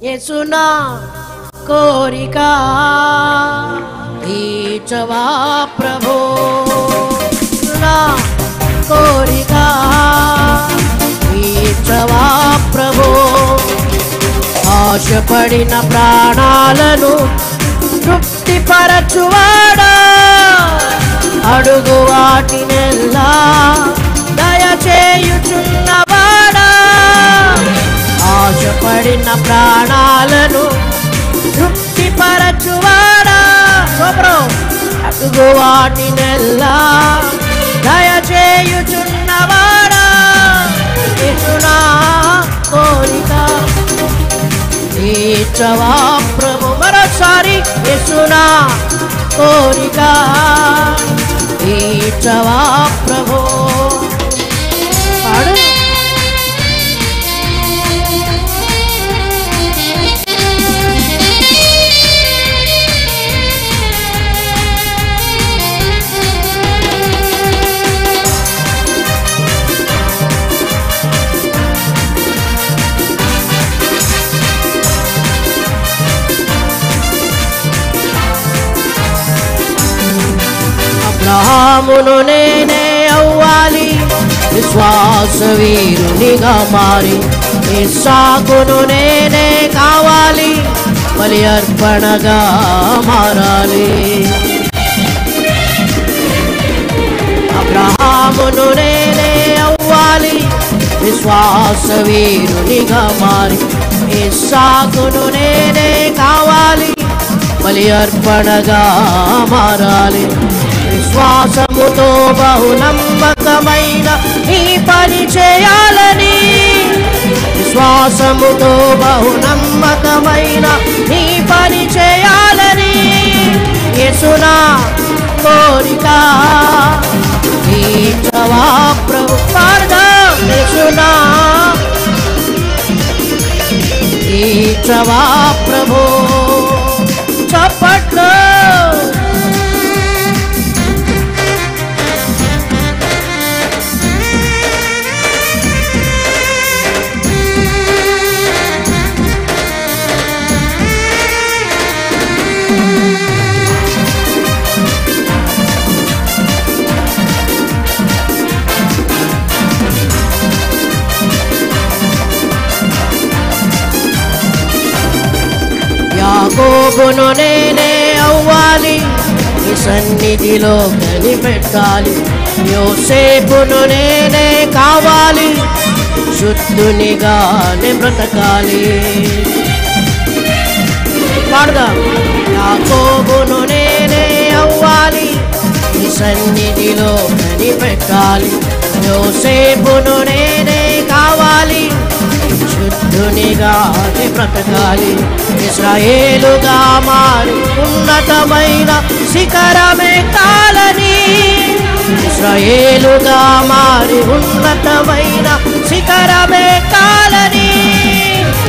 యేసునా కోరిక తీర్చవా ప్రభో, నా కోరిక తీర్చవా ప్రభో. ఆశపడిన ప్రాణాలను తృప్తిపరచువాడా, అడుగు వాటినెల్లా దయచేయుచున్నవాడా. ఆశపడిన ప్రాణాలను తృప్తిపరచువాడా, అడుగు వాటినెల్లా దయచేయుచున్నవాడా. యేసునా కోరిక తీర్చవా ప్రభు. మరోసారి యేసునా కోరిక తీర్చవా ప్రభు. పాడు. అబ్రహామును నేనే అవ్వాలి, విశ్వాస వీరునిగా మారి. ఇస్సాకును నేనే కావాలి, బలి అర్పణగా మారాలి. అబ్రహామును నేనే అవ్వాలి, విశ్వాస వీరునిగా మారి. ఇస్సాకును నేనే కావాలి, బలి అర్పణగా మారాలి. విశ్వాసముతో బహునమ్మకమైన ఈ పని చేయాలని, విశ్వాసముతో బహునమ్మకమైన ఈ పని చేయాలని. యేసునా కోరిక తీర్చవా ప్రభు. యేసునా తీర్చవా ప్రభు. చప్పట్లు. యాకోబును నేనే అవ్వాలి, నీ సన్నిధిలో కనిపెట్టాలి. యోసేపును నేనే కావాలి, శుద్ధునిగానే బ్రతకాలి. పాడదాం. యాకోబును నేనే అవ్వాలి, నీ సన్నిధిలో కనిపెట్టాలి. యోసేపును నేనే కావాలి, శుద్ధునిగానే బ్రతకాలి. ఇశ్రాయేలుగా మారి ఉన్నతమైన శిఖరమెక్కాలని, ఇశ్రాయేలుగా మారి ఉన్నతమైన శిఖరమెక్కాలని.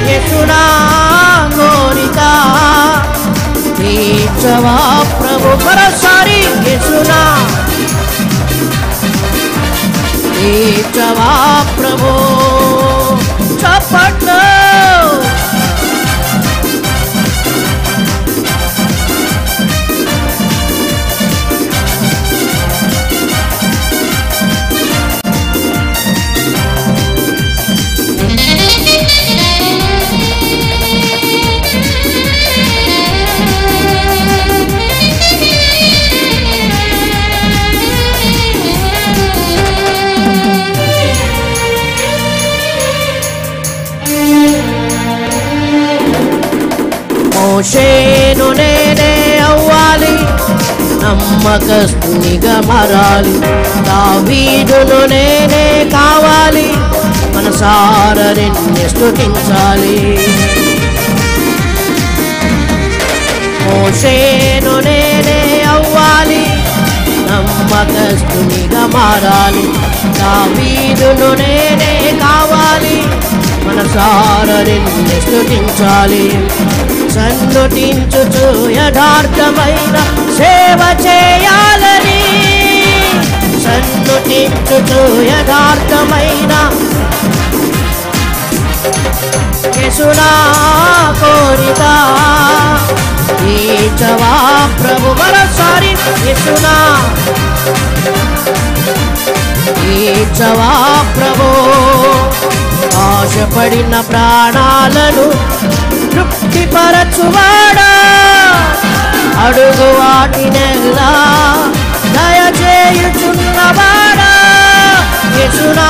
యేసునా కోరిక తీర్చవా ప్రభు. మరోసారి యేసునా తీర్చవా ప్రభు. చప్పట్లు. మోషేను నేనే అవ్వాలి, నమ్మకస్తునిగా మారాలి. దావీదును నేనే కావాలి, మనసారా నిన్ను స్తుతించాలి. మోషేను నేనే అవ్వాలి, నమ్మకస్తునిగా మారాలి. దావీదును నేనే కావాలి, మనసారా నిన్ను స్తుతించాలి. సన్నుతించుచు యథార్థమైన సేవ చేయాలని, సన్నుతించుచు యథార్థమైన యేసునా తీర్చవా ప్రభు మరోసారి యేసునా తీర్చవా ప్రభు ఆశపడిన ప్రాణాలను తృప్తిపరచువాడా అడుగు వాటినెల్లా దయచేయుచున్నవాడా యేసునా